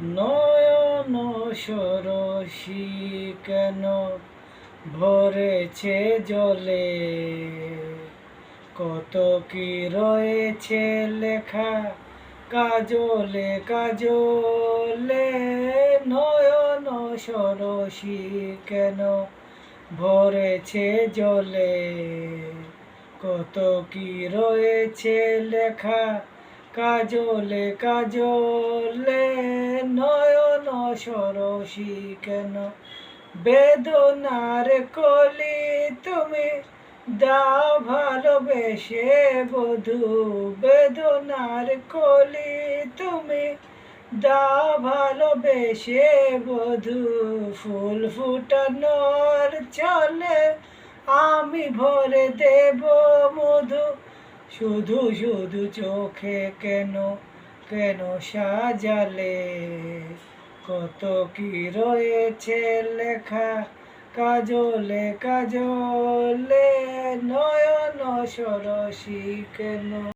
নয়ন সরসী কেন ভরেছে জলে, কত কি রয়েছে লেখা কাজলে কাজলে। নয়ন সরসী কেন ভরেছে জলে, কত কি রয়েছে লেখা কাজলে কাজলে। নয়ন সরসী কেন বেদনার কলি তুমি দাও ভালোবেসে বধূ, বেদনার কলি তুমি দাও ভালোবেসে বধূ। ফুল ফুটানোর চলে আমি ভরে দেব মধু, শুধু শুধু চোখে কেন কেন সাজালে, কত কি রয়েছে লেখা কাজলে কাজলে। নয়ন সরসী কেন।